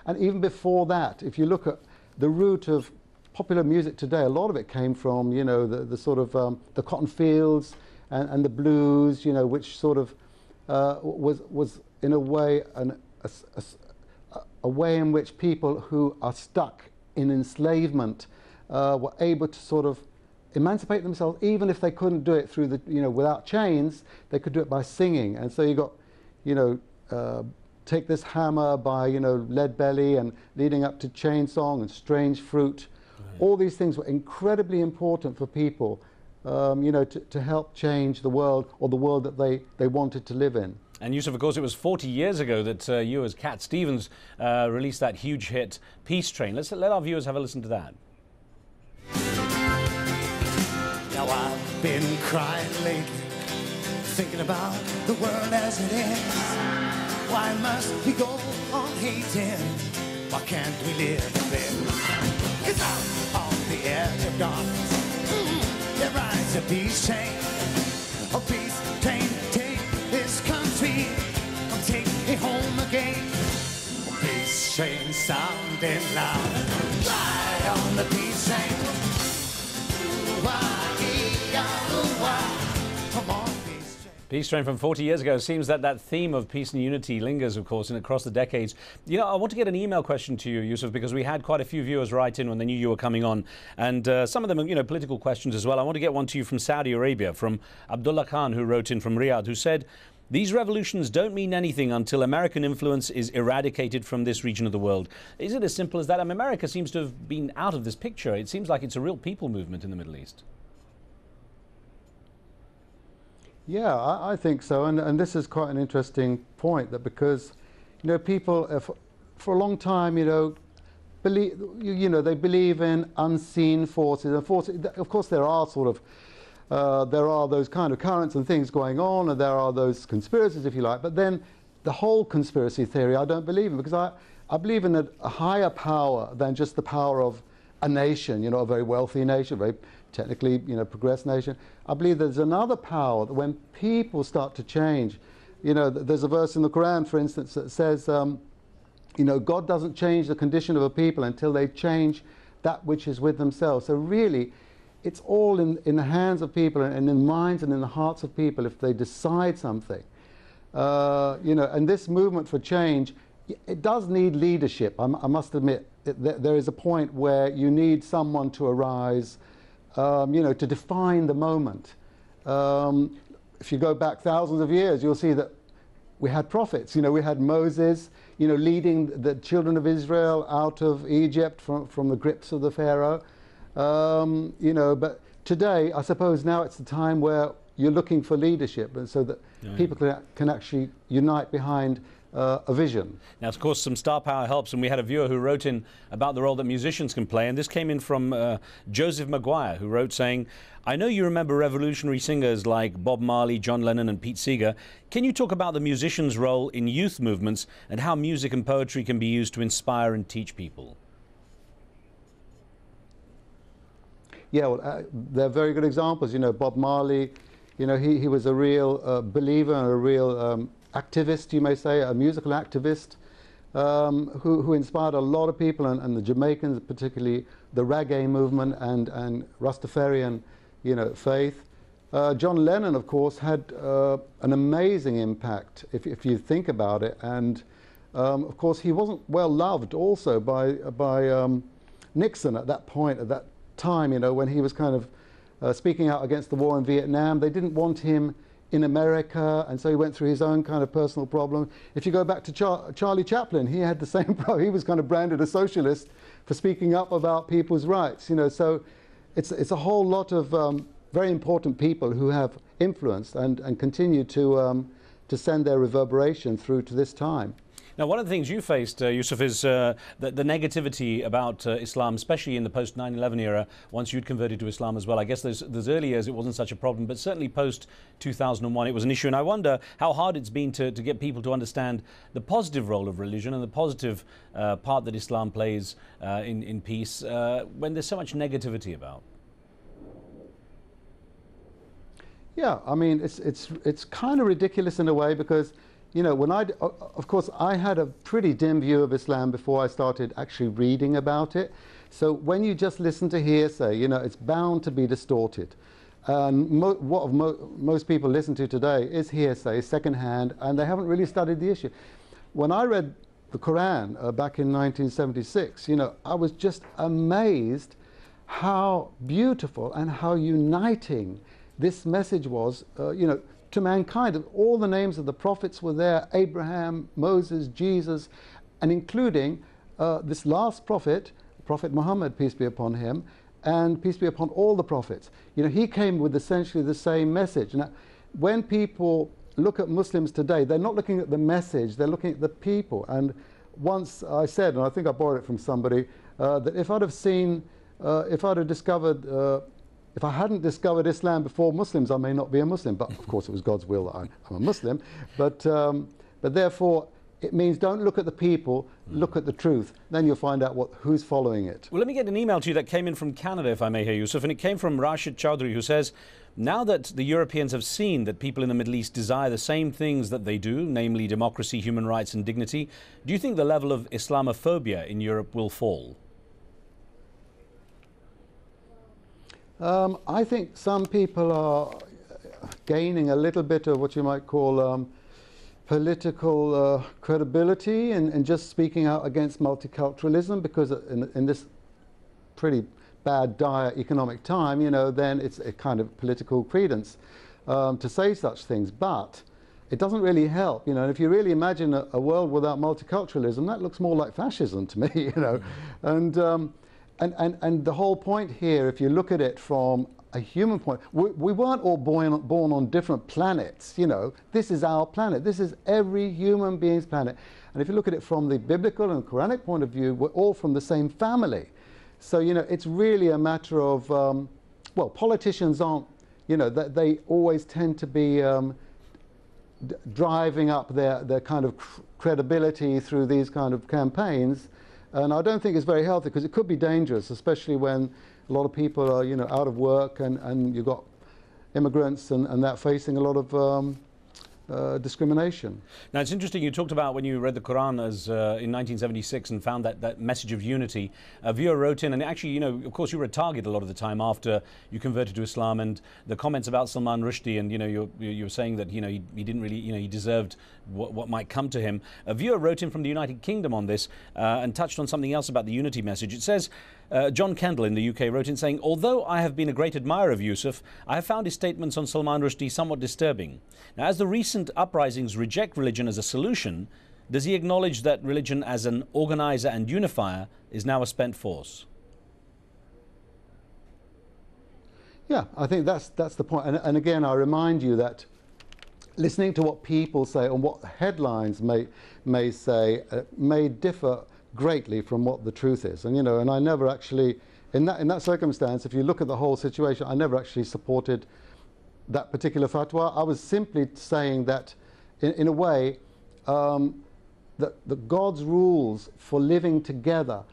And even before that, if you look at the root of popular music today, a lot of it came from, you know, the sort of the cotton fields and the blues, you know, which sort of was in a way a way in which people who are stuck in enslavement were able to sort of emancipate themselves, even if they couldn't do it through the, you know, without chains, they could do it by singing. And so you got, you know, Take This Hammer by, you know, Leadbelly, and leading up to Chain Song and Strange Fruit. All these things were incredibly important for people, you know, to help change the world, or the world that they wanted to live in. And Yusuf, of course, it was 40 years ago that you, as Cat Stevens, released that huge hit, Peace Train. Let's let our viewers have a listen to that. Now I've been crying lately, thinking about the world as it is. Why must we go on hating? Why can't we live in this? It's out on the edge of darkness. There rides a peace train, a peace train. Take this country, come take me home again. Peace train sounding loud, ride on the peace train. Peace Train from 40 years ago. It seems that that theme of peace and unity lingers, of course, and across the decades. You know, I want to get an email question to you, Yusuf, because we had quite a few viewers write in when they knew you were coming on, and some of them are, you know, political questions as well. I want to get one to you from Saudi Arabia, from Abdullah Khan, who wrote in from Riyadh, who said, "These revolutions don't mean anything until American influence is eradicated from this region of the world." Is it as simple as that? I mean, America seems to have been out of this picture. It seems like it's a real people movement in the Middle East. Yeah, I think so, and this is quite an interesting point, that because, you know, people for a long time, you know, they believe in unseen forces, and forces. Of course, there are sort of there are those kind of currents and things going on, and there are those conspiracies, if you like. But then the whole conspiracy theory, I don't believe in, because I believe in a higher power than just the power of a nation, you know, a very wealthy nation, very technically, you know, progressed nation. I believe there's another power that when people start to change, you know, there's a verse in the Quran, for instance, that says, you know, God doesn't change the condition of a people until they change that which is with themselves. So really, it's all in the hands of people, and in the minds and in the hearts of people if they decide something. You know, and this movement for change, it does need leadership. I must admit, there is a point where you need someone to arise, you know, to define the moment. If you go back thousands of years, you'll see that we had prophets. You know, we had Moses, you know, leading the children of Israel out of Egypt from the grips of the Pharaoh. You know, but today, I suppose now it's the time where you're looking for leadership, and so that people can actually unite behind a vision. Now, of course, some star power helps, and we had a viewer who wrote in about the role that musicians can play, and this came in from Joseph Maguire, who wrote saying, "I know you remember revolutionary singers like Bob Marley, John Lennon and Pete Seeger. Can you talk about the musicians' role in youth movements and how music and poetry can be used to inspire and teach people?" Yeah, well, they're very good examples. You know, Bob Marley, you know, he was a real believer and a real activist, you may say, a musical activist, who inspired a lot of people, and the Jamaicans, particularly the reggae movement and Rastafarian, you know, faith. John Lennon, of course, had an amazing impact, if you think about it, and of course he wasn't well loved also by Nixon at that point, at that time, you know, when he was kind of speaking out against the war in Vietnam. They didn't want him in America, and so he went through his own kind of personal problem. If you go back to Charlie Chaplin, he had the same problem. He was kind of branded a socialist for speaking up about people's rights, you know. So it's a whole lot of very important people who have influenced and continue to send their reverberation through to this time. Now, one of the things you faced, Yusuf, is the negativity about Islam, especially in the post 9/11 era, once you'd converted to Islam as well. I guess those early years it wasn't such a problem, but certainly post 2001 it was an issue. And I wonder how hard it's been to get people to understand the positive role of religion and the positive part that Islam plays in peace when there's so much negativity about. Yeah, I mean, it's kind of ridiculous in a way, because you know, of course, I had a pretty dim view of Islam before I started actually reading about it. So when you just listen to hearsay, you know, it's bound to be distorted. And most people listen to today is hearsay, secondhand, and they haven't really studied the issue. When I read the Quran back in 1976, you know, I was just amazed how beautiful and how uniting this message was, you know, to mankind. All the names of the prophets were there: Abraham, Moses, Jesus, and including this last prophet, Prophet Muhammad, peace be upon him, and peace be upon all the prophets. You know, he came with essentially the same message. Now, when people look at Muslims today, they're not looking at the message, they're looking at the people. And once I said, and I think I borrowed it from somebody, that if I'd have seen, if I'd have discovered, if I hadn't discovered Islam before Muslims, I may not be a Muslim. But of course, it was God's will that I'm a Muslim. But therefore, it means don't look at the people, look at the truth. Then you'll find out who's following it. Well, let me get an email to you that came in from Canada, if I may here, Yusuf. And it came from Rashid Chowdhury, who says, now that the Europeans have seen that people in the Middle East desire the same things that they do, namely democracy, human rights and dignity, do you think the level of Islamophobia in Europe will fall? I think some people are gaining a little bit of what you might call political credibility and just speaking out against multiculturalism, because in this pretty bad, dire economic time, you know, then it's a kind of political credence to say such things. But it doesn't really help, you know. And if you really imagine a world without multiculturalism, that looks more like fascism to me, you know. And the whole point here, if you look at it from a human point, we weren't all born on different planets, you know. This is our planet. This is every human being's planet. And if you look at it from the biblical and Quranic point of view, we're all from the same family. So, you know, it's really a matter of, well, politicians aren't, you know, they always tend to be driving up their kind of credibility through these kind of campaigns. And I don't think it's very healthy, because it could be dangerous, especially when a lot of people are, you know, out of work, and you've got immigrants and that facing a lot of discrimination. Now, it's interesting, you talked about when you read the Quran as in 1976 and found that message of unity. A viewer wrote in, and actually, you know, of course, you were a target a lot of the time after you converted to Islam, and the comments about Salman Rushdie, and, you know, you were saying that, you know, he didn't really, you know, he deserved what might come to him. A viewer wrote in from the United Kingdom on this and touched on something else about the unity message. It says, John Kendall in the UK wrote in saying, although I have been a great admirer of Yusuf, I have found his statements on Salman Rushdie somewhat disturbing. Now, as the recent uprisings reject religion as a solution, does he acknowledge that religion as an organizer and unifier is now a spent force? Yeah, I think that's the point. And again, I remind you that listening to what people say and what headlines may say may differ greatly from what the truth is. And, you know, and I never actually, in that circumstance, if you look at the whole situation, I never actually supported that particular fatwa. I was simply saying that, in a way, that God's rules for living together